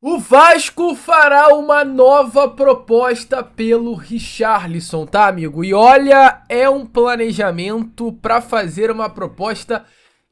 O Vasco fará uma nova proposta pelo Richarlison, tá, amigo? E olha, é um planejamento para fazer uma proposta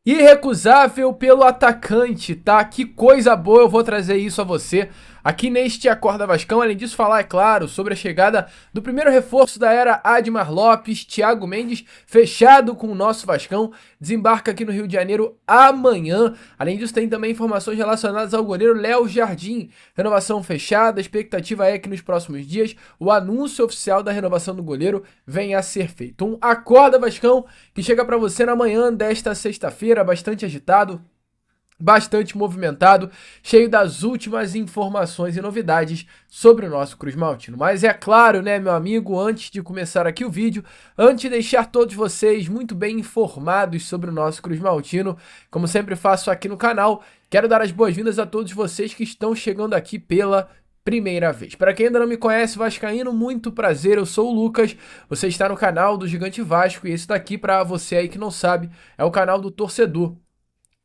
irrecusável pelo atacante, tá? Que coisa boa, eu vou trazer isso a você aqui neste Acorda Vascão. Além disso, falar, é claro, sobre a chegada do primeiro reforço da era Admar Lopes, Thiago Mendes, fechado com o nosso Vascão, desembarca aqui no Rio de Janeiro amanhã. Além disso, tem também informações relacionadas ao goleiro Léo Jardim. Renovação fechada, a expectativa é que nos próximos dias o anúncio oficial da renovação do goleiro venha a ser feito. Um Acorda Vascão que chega para você na manhã desta sexta-feira, bastante agitado, bastante movimentado, cheio das últimas informações e novidades sobre o nosso Cruz Maltino. Mas é claro, né, meu amigo, antes de começar aqui o vídeo, antes de deixar todos vocês muito bem informados sobre o nosso Cruz Maltino, como sempre faço aqui no canal, quero dar as boas-vindas a todos vocês que estão chegando aqui pela primeira vez. Para quem ainda não me conhece, vascaíno, muito prazer, eu sou o Lucas, você está no canal do Gigante Vasco e esse daqui, para você aí que não sabe, é o canal do torcedor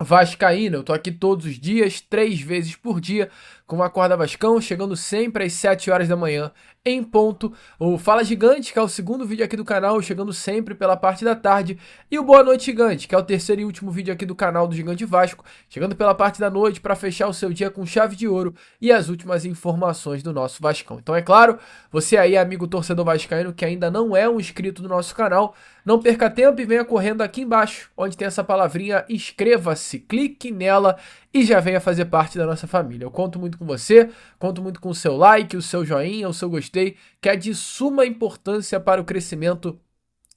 vascaíno. Eu tô aqui todos os dias, 3 vezes por dia, com o Acorda Vascão, chegando sempre às 7 horas da manhã, em ponto. O Fala Gigante, que é o segundo vídeo aqui do canal, chegando sempre pela parte da tarde. E o Boa Noite Gigante, que é o terceiro e último vídeo aqui do canal do Gigante Vasco, chegando pela parte da noite para fechar o seu dia com chave de ouro e as últimas informações do nosso Vascão. Então, é claro, você aí, amigo torcedor vascaíno, que ainda não é um inscrito do nosso canal, não perca tempo e venha correndo aqui embaixo, onde tem essa palavrinha inscreva-se, clique nela e já venha fazer parte da nossa família. Eu conto muito com você, conto muito com o seu like, o seu joinha, o seu gostei, que é de suma importância para o crescimento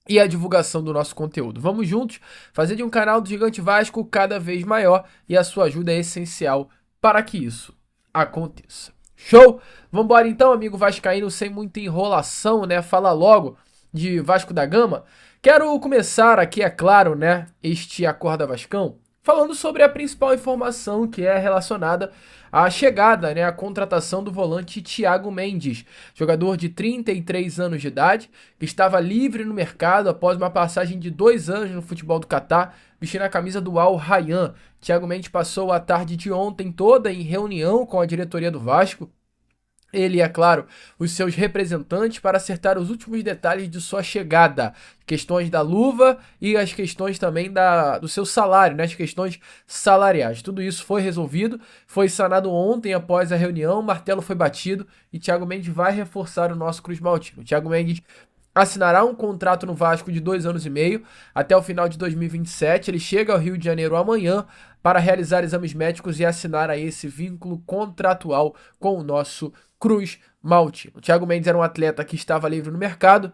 e a divulgação do nosso conteúdo. Vamos juntos fazer de um canal do Gigante Vasco cada vez maior e a sua ajuda é essencial para que isso aconteça. Show? Vambora então, amigo vascaíno, sem muita enrolação, né? Fala logo de Vasco da Gama. Quero começar aqui, é claro, né, este Acorda Vascão, falando sobre a principal informação que é relacionada à chegada, né, à contratação do volante Thiago Mendes, jogador de 33 anos de idade, que estava livre no mercado após uma passagem de 2 anos no futebol do Catar, vestindo a camisa do Al Rayyan. Thiago Mendes passou a tarde de ontem toda em reunião com a diretoria do Vasco, ele, é claro, os seus representantes para acertar os últimos detalhes de sua chegada. Questões da luva e as questões também do seu salário, né? As questões salariais. Tudo isso foi resolvido, foi sanado ontem após a reunião, o martelo foi batido e Thiago Mendes vai reforçar o nosso Cruz Maltino. O Thiago Mendes assinará um contrato no Vasco de 2 anos e meio até o final de 2027. Ele chega ao Rio de Janeiro amanhã para realizar exames médicos e assinar aí esse vínculo contratual com o nosso Cruz Maltino. O Thiago Mendes era um atleta que estava livre no mercado.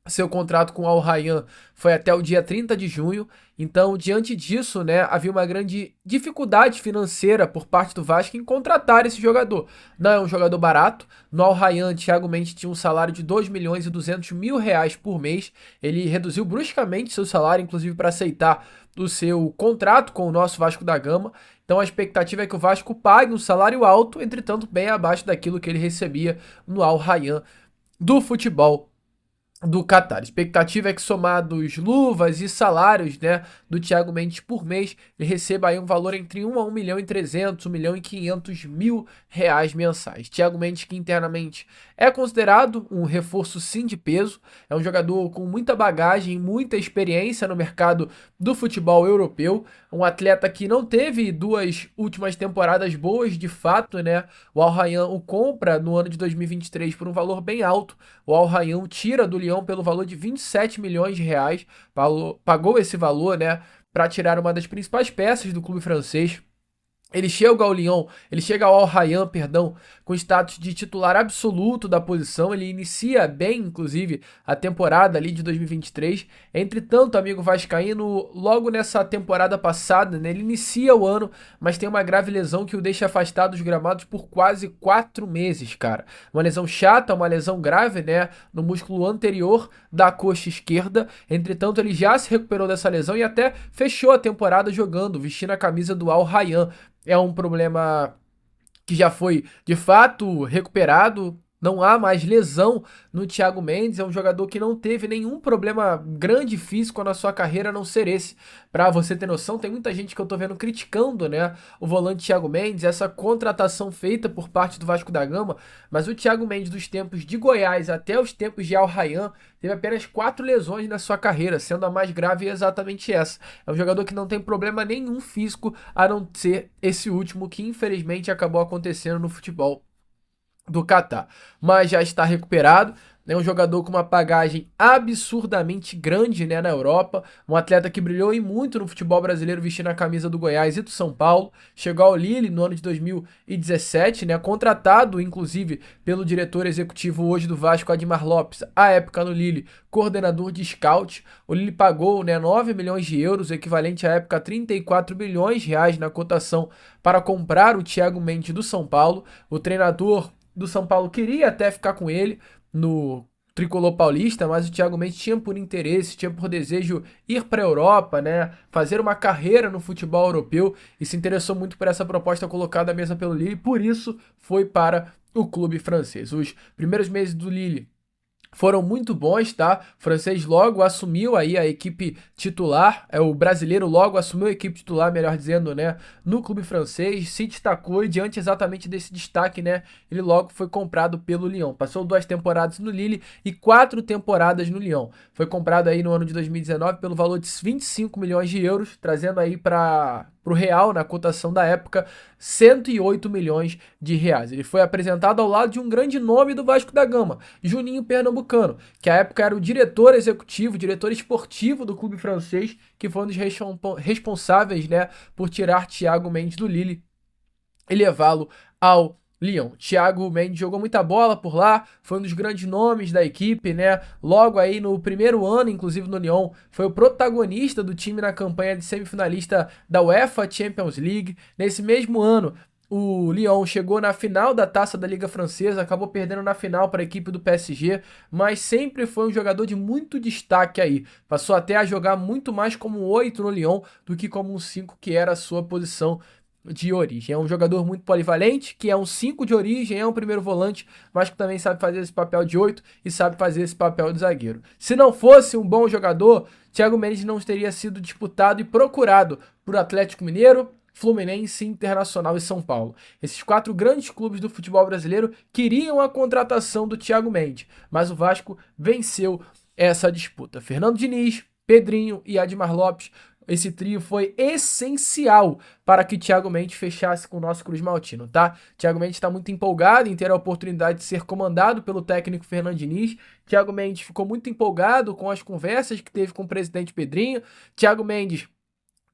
Seu contrato com o Al Rayyan foi até o dia 30 de junho, então, diante disso, né, havia uma grande dificuldade financeira por parte do Vasco em contratar esse jogador. Não é um jogador barato. No Al Rayyan, Thiago Mendes tinha um salário de 2 milhões e 200 mil reais por mês. Ele reduziu bruscamente seu salário, inclusive para aceitar o seu contrato com o nosso Vasco da Gama. Então a expectativa é que o Vasco pague um salário alto, entretanto bem abaixo daquilo que ele recebia no Al Rayyan do futebol do Catar. Expectativa é que, somados luvas e salários, né, do Thiago Mendes por mês, ele receba aí um valor entre 1 a 1 milhão e 300, 1 milhão e 500 mil reais mensais. Thiago Mendes, que internamente é considerado um reforço sim de peso, é um jogador com muita bagagem, muita experiência no mercado do futebol europeu, um atleta que não teve 2 últimas temporadas boas de fato, né? O Al Rayyan o compra no ano de 2023 por um valor bem alto. O Al Rayyan tira do Lyon pelo valor de 27 milhões de reais, pagou esse valor, né, para tirar uma das principais peças do clube francês. Ele chega ao Lyon, ele chega ao Al Rayyan, perdão, com status de titular absoluto da posição. Ele inicia bem, inclusive, a temporada ali de 2023. Entretanto, amigo vascaíno, logo nessa temporada passada, né, ele inicia o ano, mas tem uma grave lesão que o deixa afastado dos gramados por quase 4 meses, cara. Uma lesão chata, uma lesão grave, né, no músculo anterior da coxa esquerda. Entretanto, ele já se recuperou dessa lesão e até fechou a temporada jogando, vestindo a camisa do Al Rayyan. É um problema que já foi de fato recuperado. Não há mais lesão no Thiago Mendes, é um jogador que não teve nenhum problema grande físico na sua carreira, a não ser esse. Pra você ter noção, tem muita gente que eu tô vendo criticando, né, o volante Thiago Mendes, essa contratação feita por parte do Vasco da Gama, mas o Thiago Mendes dos tempos de Goiás até os tempos de Al Rayyan teve apenas 4 lesões na sua carreira, sendo a mais grave exatamente essa. É um jogador que não tem problema nenhum físico, a não ser esse último que infelizmente acabou acontecendo no futebol do Catar, mas já está recuperado. É um jogador com uma bagagem absurdamente grande, né, na Europa, um atleta que brilhou e muito no futebol brasileiro vestindo a camisa do Goiás e do São Paulo, chegou ao Lille no ano de 2017, né, contratado inclusive pelo diretor executivo hoje do Vasco, Admar Lopes, à época no Lille, coordenador de scout. O Lille pagou, né, 9 milhões de euros, equivalente à época a 34 milhões de reais na cotação, para comprar o Thiago Mendes do São Paulo. O treinador do São Paulo queria até ficar com ele no tricolor paulista, mas o Thiago Mendes tinha por interesse, tinha por desejo ir para a Europa, né, fazer uma carreira no futebol europeu e se interessou muito por essa proposta colocada à mesa pelo Lille, e por isso foi para o clube francês. Os primeiros meses do Lille foram muito bons, tá? O francês logo assumiu aí a equipe titular, o brasileiro logo assumiu a equipe titular, melhor dizendo, né, no clube francês, se destacou e diante exatamente desse destaque, né, ele logo foi comprado pelo Lyon. Passou 2 temporadas no Lille e 4 temporadas no Lyon. Foi comprado aí no ano de 2019 pelo valor de 25 milhões de euros, trazendo aí para o real, na cotação da época, 108 milhões de reais. Ele foi apresentado ao lado de um grande nome do Vasco da Gama, Juninho Pernambucano, que à época era o diretor executivo, diretor esportivo do clube francês, que foi um dos responsáveis, né, por tirar Thiago Mendes do Lille e levá-lo ao Lyon. Thiago Mendes jogou muita bola por lá, foi um dos grandes nomes da equipe, né? Logo aí no primeiro ano, inclusive no Lyon, foi o protagonista do time na campanha de semifinalista da UEFA Champions League. Nesse mesmo ano, o Lyon chegou na final da Taça da Liga Francesa, acabou perdendo na final para a equipe do PSG, mas sempre foi um jogador de muito destaque aí. Passou até a jogar muito mais como um 8 no Lyon do que como um 5, que era a sua posição de origem. É um jogador muito polivalente, que é um 5 de origem, é um primeiro volante, mas que também sabe fazer esse papel de 8 e sabe fazer esse papel de zagueiro. Se não fosse um bom jogador, Thiago Mendes não teria sido disputado e procurado por Atlético Mineiro, Fluminense, Internacional e São Paulo. Esses 4 grandes clubes do futebol brasileiro queriam a contratação do Thiago Mendes, mas o Vasco venceu essa disputa. Fernando Diniz, Pedrinho e Admar Lopes, esse trio foi essencial para que Thiago Mendes fechasse com o nosso Cruz Maltino, tá? Thiago Mendes está muito empolgado em ter a oportunidade de ser comandado pelo técnico Fernando Diniz. Thiago Mendes ficou muito empolgado com as conversas que teve com o presidente Pedrinho. Thiago Mendes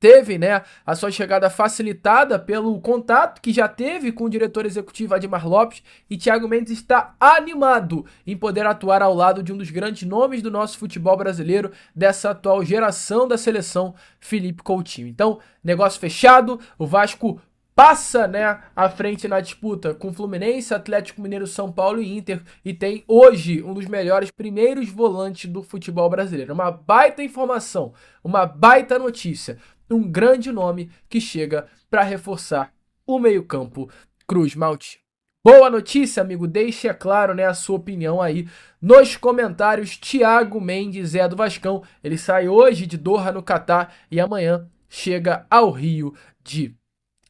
teve, né, a sua chegada facilitada pelo contato que já teve com o diretor executivo Admar Lopes, e Thiago Mendes está animado em poder atuar ao lado de um dos grandes nomes do nosso futebol brasileiro, dessa atual geração da seleção, Felipe Coutinho. Então, negócio fechado, o Vasco passa, né, à frente na disputa com Fluminense, Atlético Mineiro, São Paulo e Inter, e tem hoje um dos melhores primeiros volantes do futebol brasileiro. Uma baita informação, uma baita notícia, um grande nome que chega para reforçar o meio-campo Cruz Maltino. Boa notícia, amigo, deixe, é claro, né, a sua opinião aí nos comentários. Thiago Mendes é do Vascão, ele sai hoje de Doha, no Catar, e amanhã chega ao Rio de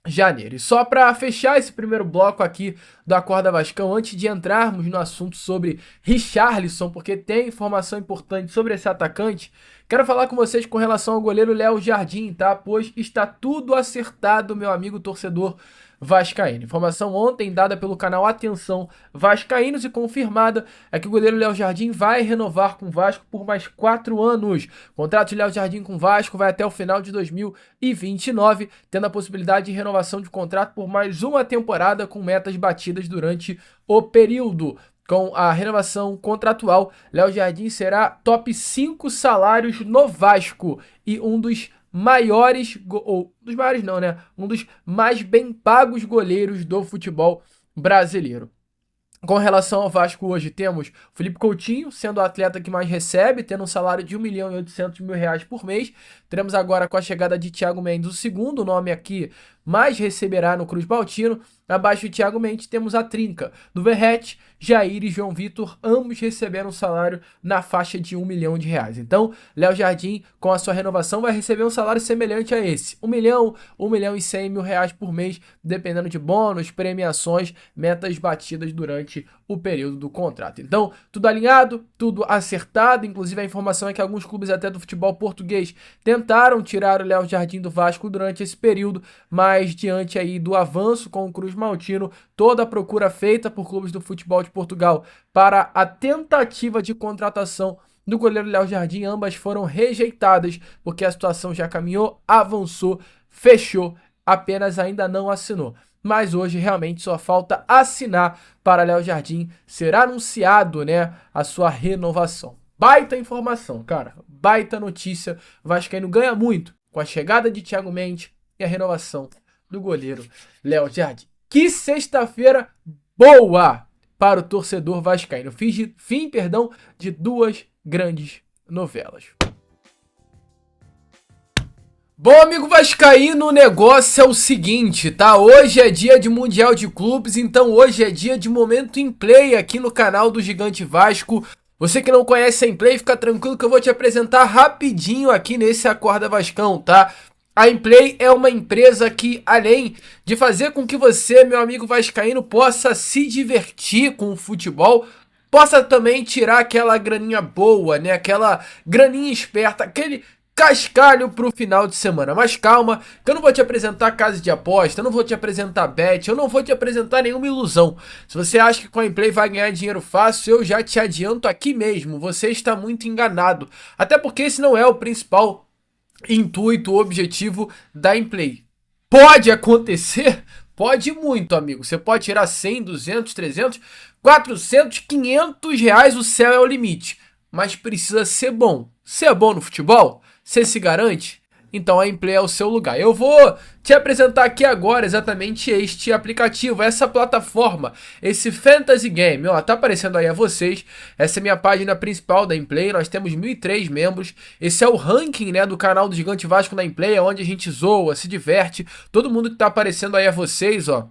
Janeiro. E só para fechar esse primeiro bloco aqui do Acorda Vascão, antes de entrarmos no assunto sobre Richarlison, porque tem informação importante sobre esse atacante, quero falar com vocês com relação ao goleiro Léo Jardim, tá? Pois está tudo acertado, meu amigo torcedor vascaíno. Informação ontem dada pelo canal Atenção Vascaínos e confirmada é que o goleiro Léo Jardim vai renovar com o Vasco por mais 4 anos. O contrato de Léo Jardim com o Vasco vai até o final de 2029, tendo a possibilidade de renovação de contrato por mais uma temporada com metas batidas durante o período. Com a renovação contratual, Léo Jardim será top 5 salários no Vasco e um dos maiores, ou dos maiores não, né? Um dos mais bem pagos goleiros do futebol brasileiro. Com relação ao Vasco, hoje temos Felipe Coutinho, sendo o atleta que mais recebe, tendo um salário de R$1.800.000 por mês. Teremos agora, com a chegada de Thiago Mendes, o segundo nome aqui mas receberá no Cruz Maltino. Abaixo do Thiago Mendes temos a trinca do Verratti, Jair e João Vitor, ambos receberam um salário na faixa de R$1 milhão. Então, Léo Jardim, com a sua renovação, vai receber um salário semelhante a esse. R$1 milhão, R$1.100.000 por mês, dependendo de bônus, premiações, metas batidas durante o período do contrato. Então, tudo alinhado, tudo acertado, inclusive a informação é que alguns clubes até do futebol português tentaram tirar o Léo Jardim do Vasco durante esse período, mas diante aí do avanço com o Cruz Maltino, toda a procura feita por clubes do futebol de Portugal para a tentativa de contratação do goleiro Léo Jardim, ambas foram rejeitadas, porque a situação já caminhou, avançou, fechou, apenas ainda não assinou. Mas hoje realmente só falta assinar para Léo Jardim ser anunciado, né, a sua renovação. Baita informação, cara, baita notícia. O Vascaíno ganha muito com a chegada de Thiago Mendes e a renovação do goleiro Léo Jardim. Que sexta-feira boa para o torcedor vascaíno. Fim de duas grandes novelas. Bom, amigo vascaíno, o negócio é o seguinte, tá? Hoje é dia de Mundial de Clubes, então hoje é dia de Momento em Play aqui no canal do Gigante Vasco. Você que não conhece a Inplay, fica tranquilo que eu vou te apresentar rapidinho aqui nesse Acorda Vascão, tá? A Inplay é uma empresa que, além de fazer com que você, meu amigo vascaíno, possa se divertir com o futebol, possa também tirar aquela graninha boa, né? Aquela graninha esperta, aquele cascalho pro final de semana. Mas calma, que eu não vou te apresentar casa de aposta, eu não vou te apresentar bet, eu não vou te apresentar nenhuma ilusão. Se você acha que com a Inplay vai ganhar dinheiro fácil, eu já te adianto aqui mesmo, você está muito enganado. Até porque esse não é o principal intuito, o objetivo da Inplay. Pode acontecer? Pode muito, amigo. Você pode tirar 100, 200, 300, 400, 500 reais, o céu é o limite. Mas precisa ser bom. Você é bom no futebol? Você se garante? Então a Inplay é o seu lugar. Eu vou te apresentar aqui agora exatamente este aplicativo, essa plataforma, esse Fantasy Game. Ó, tá aparecendo aí a vocês. Essa é a minha página principal da Inplay. Nós temos 1.003 membros. Esse é o ranking, né, do canal do Gigante Vasco na Inplay, onde a gente zoa, se diverte. Todo mundo que tá aparecendo aí a vocês, ó.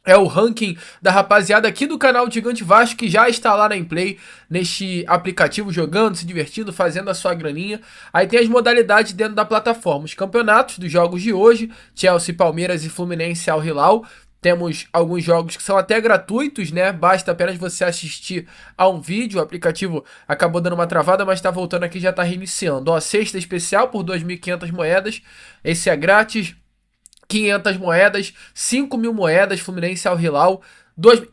É o ranking da rapaziada aqui do canal do Gigante Vasco, que já está lá na Inplay, neste aplicativo, jogando, se divertindo, fazendo a sua graninha. Aí tem as modalidades dentro da plataforma. Os campeonatos dos jogos de hoje, Chelsea, Palmeiras e Fluminense Al Hilal. Temos alguns jogos que são até gratuitos, né? Basta apenas você assistir a um vídeo. O aplicativo acabou dando uma travada, mas está voltando aqui e já está reiniciando. Ó, sexta especial por 2.500 moedas. Esse é grátis. 500 moedas, 5.000 moedas, Fluminense Al Hilal.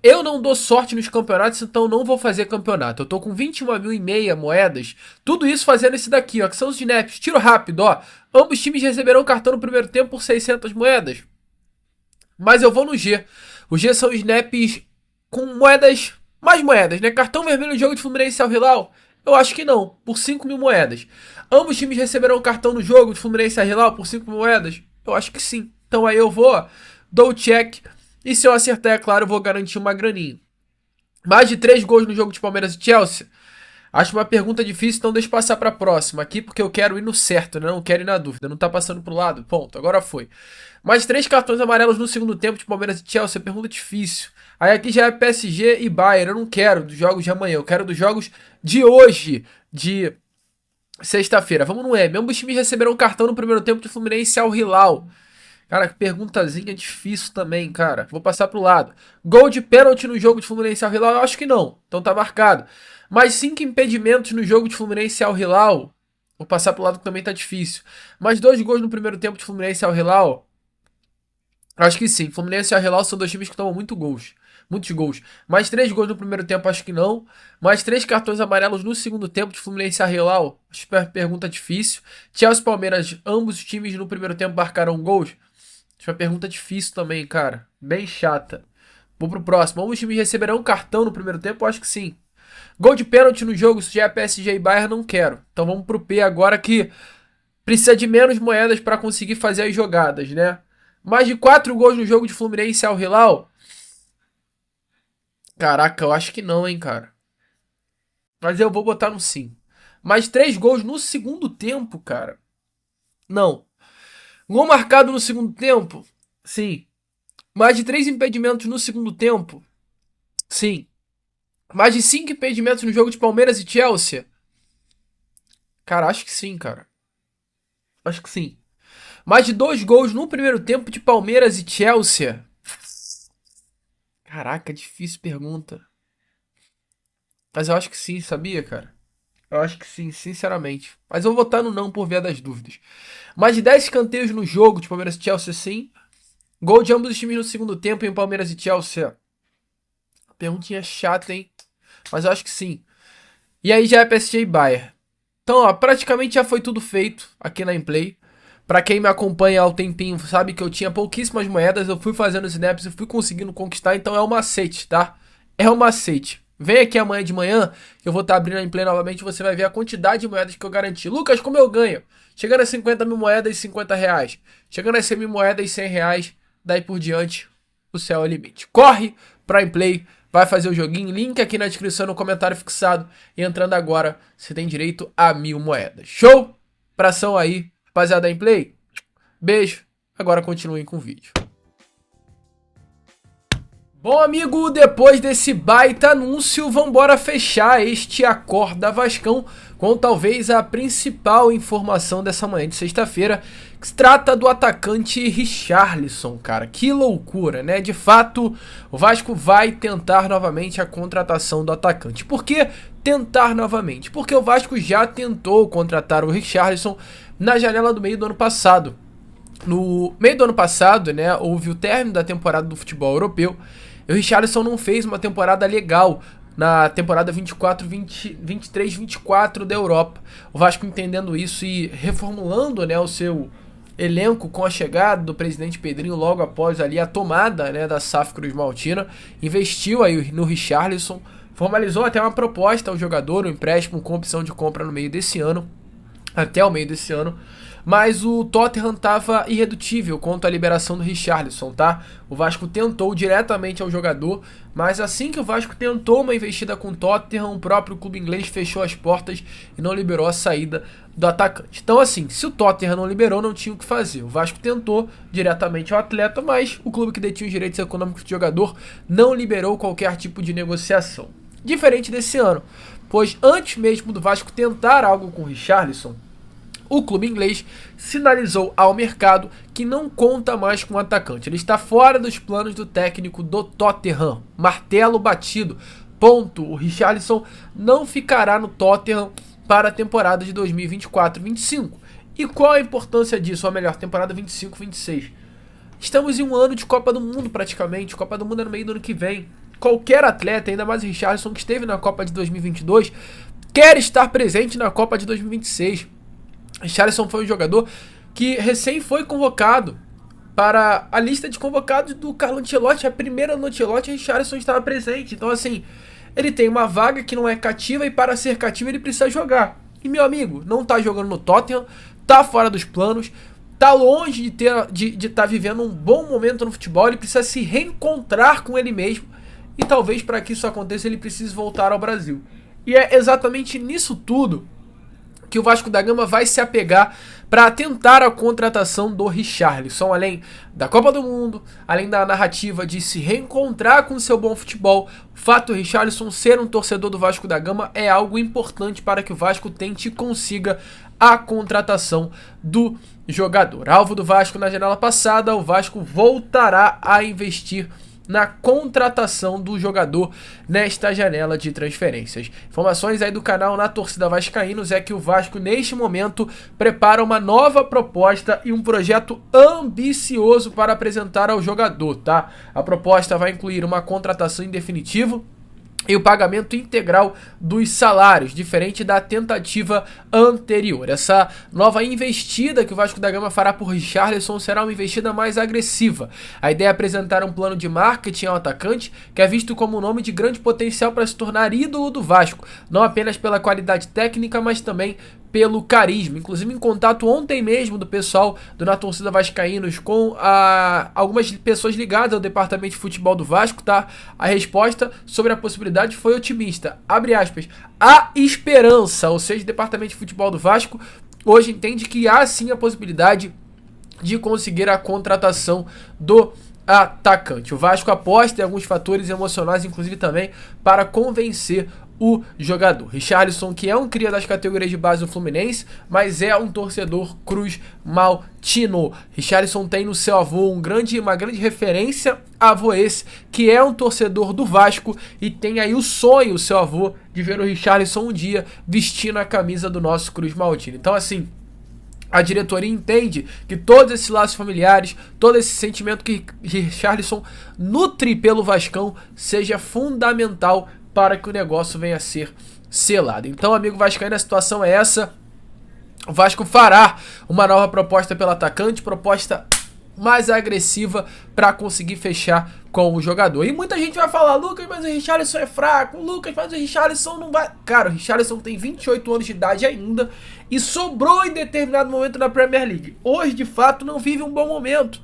Eu não dou sorte nos campeonatos, então não vou fazer campeonato. Eu tô com 21.500 moedas. Tudo isso fazendo esse daqui, ó, que são os snaps. Tiro rápido, ó. Ambos times receberão cartão no primeiro tempo por 600 moedas. Mas eu vou no G. O G são snaps com moedas, mais moedas, né? Cartão vermelho no jogo de Fluminense Al Hilal? Eu acho que não, por 5.000 moedas. Ambos times receberão cartão no jogo de Fluminense Al Hilal por 5.000 moedas? Eu acho que sim. Então aí eu vou, dou o check, e se eu acertar, é claro, eu vou garantir uma graninha. Mais de 3 gols no jogo de Palmeiras e Chelsea? Acho uma pergunta difícil, então deixa eu passar para a próxima aqui, porque eu quero ir no certo, né? Não quero ir na dúvida, não tá passando pro lado, ponto, agora foi. Mais 3 cartões amarelos no segundo tempo de Palmeiras e Chelsea, pergunta difícil. Aí aqui já é PSG e Bayern, eu não quero dos jogos de amanhã, eu quero dos jogos de hoje, de sexta-feira. Vamos no M. Ambos times receberam cartão no primeiro tempo de Fluminense Al Hilal. Cara, que perguntazinha difícil também, cara. Vou passar pro lado. Gol de pênalti no jogo de Fluminense Al Hilal? Eu acho que não. Então tá marcado. Mais 5 impedimentos no jogo de Fluminense Al Hilal? Vou passar pro lado que também tá difícil. Mais 2 gols no primeiro tempo de Fluminense Al Hilal? Acho que sim. Fluminense e Al Hilal são 2 times que tomam muitos gols. Mais 3 gols no primeiro tempo? Acho que não. Mais 3 cartões amarelos no segundo tempo de Fluminense e Al Hilal? Acho que é pergunta difícil. Chelsea e Palmeiras, ambos os times no primeiro tempo marcaram gols? Acho uma pergunta difícil também, cara. Bem chata. Vou pro próximo. Ambos os times receberão um cartão no primeiro tempo? Acho que sim. Gol de pênalti no jogo, se já é PSG e Bayern, não quero. Então vamos pro P agora, que precisa de menos moedas para conseguir fazer as jogadas, né? Mais de 4 gols no jogo de Fluminense Al Hilal? Caraca, eu acho que não, hein, cara. Mas eu vou botar no sim. Mais 3 gols no segundo tempo, cara. Não. Gol marcado no segundo tempo? Sim. Mais de 3 impedimentos no segundo tempo? Sim. Mais de 5 impedimentos no jogo de Palmeiras e Chelsea? Cara, acho que sim, cara. Acho que sim. Mais de 2 gols no primeiro tempo de Palmeiras e Chelsea? Caraca, difícil pergunta. Mas eu acho que sim, sabia, cara? Eu acho que sim, sinceramente. Mas eu vou votar no não por via das dúvidas. Mais de 10 escanteios no jogo de Palmeiras e Chelsea, sim. Gol de ambos os times no segundo tempo em Palmeiras e Chelsea. Perguntinha chata, hein? Mas eu acho que sim. E aí já é PSG e Bayern. Então, ó, praticamente já foi tudo feito aqui na Inplay. Pra quem me acompanha há um tempinho, sabe que eu tinha pouquíssimas moedas, eu fui fazendo snaps e fui conseguindo conquistar, então é um macete, tá? É um macete. Vem aqui amanhã de manhã, que eu vou estar abrindo a Inplay novamente, você vai ver a quantidade de moedas que eu garanti. Lucas, como eu ganho? Chegando a 50 mil moedas, R$ 50. Chegando a 100 mil moedas, R$ 100. Daí por diante, o céu é o limite. Corre pra Inplay, vai fazer o joguinho, link aqui na descrição, no comentário fixado. E entrando agora, você tem direito a 1.000 moedas. Show? Pração aí, rapaziada da Inplay. Beijo, agora continuem com o vídeo. Bom, amigo, depois desse baita anúncio, vambora fechar este Acorda Vascão com talvez a principal informação dessa manhã de sexta-feira, que se trata do atacante Richarlison, cara. Que loucura, né? De fato, o Vasco vai tentar novamente a contratação do atacante. Por que tentar novamente? Porque o Vasco já tentou contratar o Richarlison na janela do meio do ano passado. No meio do ano passado, né, houve o término da temporada do futebol europeu. E o Richarlison não fez uma temporada legal na temporada 23-24 da Europa. O Vasco entendendo isso e reformulando, né, o seu elenco com a chegada do presidente Pedrinho logo após ali a tomada, né, da SAF Cruz Maltina, investiu aí no Richarlison, formalizou até uma proposta ao jogador, um empréstimo com opção de compra no meio desse ano, até o meio desse ano. Mas o Tottenham estava irredutível quanto à liberação do Richarlison, tá? O Vasco tentou diretamente ao jogador, mas assim que o Vasco tentou uma investida com o Tottenham, o próprio clube inglês fechou as portas e não liberou a saída do atacante. Então assim, se o Tottenham não liberou, não tinha o que fazer. O Vasco tentou diretamente ao atleta, mas o clube que detinha os direitos econômicos do jogador não liberou qualquer tipo de negociação. Diferente desse ano, pois antes mesmo do Vasco tentar algo com o Richarlison, o clube inglês sinalizou ao mercado que não conta mais com o atacante. Ele está fora dos planos do técnico do Tottenham. Martelo batido. Ponto. O Richarlison não ficará no Tottenham para a temporada de 2024-25. E qual a importância disso? Ou melhor, temporada 25-26. Estamos em um ano de Copa do Mundo praticamente. Copa do Mundo é no meio do ano que vem. Qualquer atleta, ainda mais o Richarlison que esteve na Copa de 2022, quer estar presente na Copa de 2026. Richarlison foi um jogador que recém foi convocado para a lista de convocados do Carlo Ancelotti. A primeira no Ancelotti, Richarlison estava presente. Então assim, ele tem uma vaga que não é cativa e para ser cativa ele precisa jogar. E meu amigo, não tá jogando no Tottenham, tá fora dos planos, tá longe de estar vivendo um bom momento no futebol. Ele precisa se reencontrar com ele mesmo e talvez para que isso aconteça ele precise voltar ao Brasil. E é exatamente nisso tudo que o Vasco da Gama vai se apegar para tentar a contratação do Richarlison, além da Copa do Mundo, além da narrativa de se reencontrar com seu bom futebol. O fato do Richarlison ser um torcedor do Vasco da Gama é algo importante para que o Vasco tente e consiga a contratação do jogador. Alvo do Vasco na janela passada, o Vasco voltará a investir na contratação do jogador nesta janela de transferências. Informações aí do canal Na Torcida Vascaínos é que o Vasco neste momento prepara uma nova proposta e um projeto ambicioso para apresentar ao jogador, tá? A proposta vai incluir uma contratação em definitivo e o pagamento integral dos salários, diferente da tentativa anterior. Essa nova investida que o Vasco da Gama fará por Richarlison será uma investida mais agressiva. A ideia é apresentar um plano de marketing ao atacante, que é visto como um nome de grande potencial para se tornar ídolo do Vasco, não apenas pela qualidade técnica, mas também pelo carisma. Inclusive em contato ontem mesmo do pessoal do Na Torcida Vascaínos com algumas pessoas ligadas ao departamento de futebol do Vasco, tá? A resposta sobre a possibilidade foi otimista. Abre aspas. Há esperança, ou seja, o departamento de futebol do Vasco hoje entende que há sim a possibilidade de conseguir a contratação do atacante. O Vasco aposta em alguns fatores emocionais, inclusive também, para convencer o jogador. Richarlison, que é um cria das categorias de base do Fluminense, mas é um torcedor cruz-maltino. Richarlison tem no seu avô uma grande referência, avô esse, que é um torcedor do Vasco e tem aí o sonho, o seu avô, de ver o Richarlison um dia vestindo a camisa do nosso cruz-maltino. Então, assim, a diretoria entende que todos esses laços familiares, todo esse sentimento que Richarlison nutre pelo Vascão seja fundamental para que o negócio venha a ser selado. Então, amigo vascaíno, a situação é essa. O Vasco fará uma nova proposta pelo atacante, proposta mais agressiva para conseguir fechar com o jogador. E muita gente vai falar: Lucas, mas o Richarlison é fraco. Lucas, mas o Richarlison não vai... Cara, o Richarlison tem 28 anos de idade ainda e sobrou em determinado momento na Premier League. Hoje, de fato, não vive um bom momento.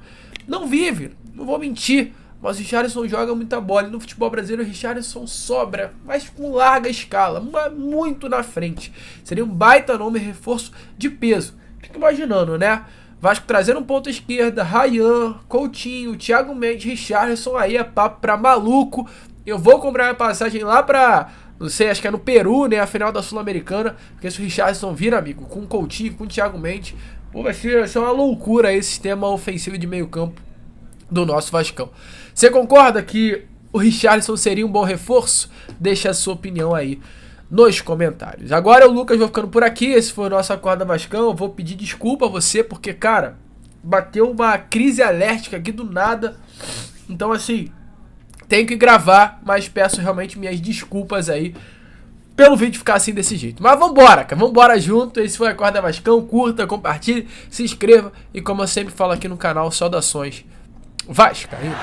Não vive, não vou mentir. Mas o Richarlison joga muita bola. E no futebol brasileiro, o Richarlison sobra, mas com larga escala, muito na frente. Seria um baita nome, reforço de peso. Fico imaginando, né? Vasco trazendo um ponto esquerda, Ryan, Coutinho, Thiago Mendes, Richarlison, aí é papo pra maluco. Eu vou comprar minha passagem lá pra, não sei, acho que é no Peru, né, a final da Sul-Americana, porque se o Richarlison vir, amigo, com Coutinho, com Thiago Mendes, pô, vai ser uma loucura esse sistema ofensivo de meio campo do nosso Vascão. Você concorda que o Richarlison seria um bom reforço? Deixa a sua opinião aí nos comentários. Agora o Lucas vai ficando por aqui. Esse foi o nosso Acorda Vascão. Eu vou pedir desculpa a você, porque, cara, bateu uma crise alérgica aqui do nada. Então, assim, tenho que gravar, mas peço realmente minhas desculpas aí pelo vídeo ficar assim desse jeito. Mas vambora, cara. Vambora junto. Esse foi o Acorda Vascão. Curta, compartilhe, se inscreva. E como eu sempre falo aqui no canal, saudações vascaíno.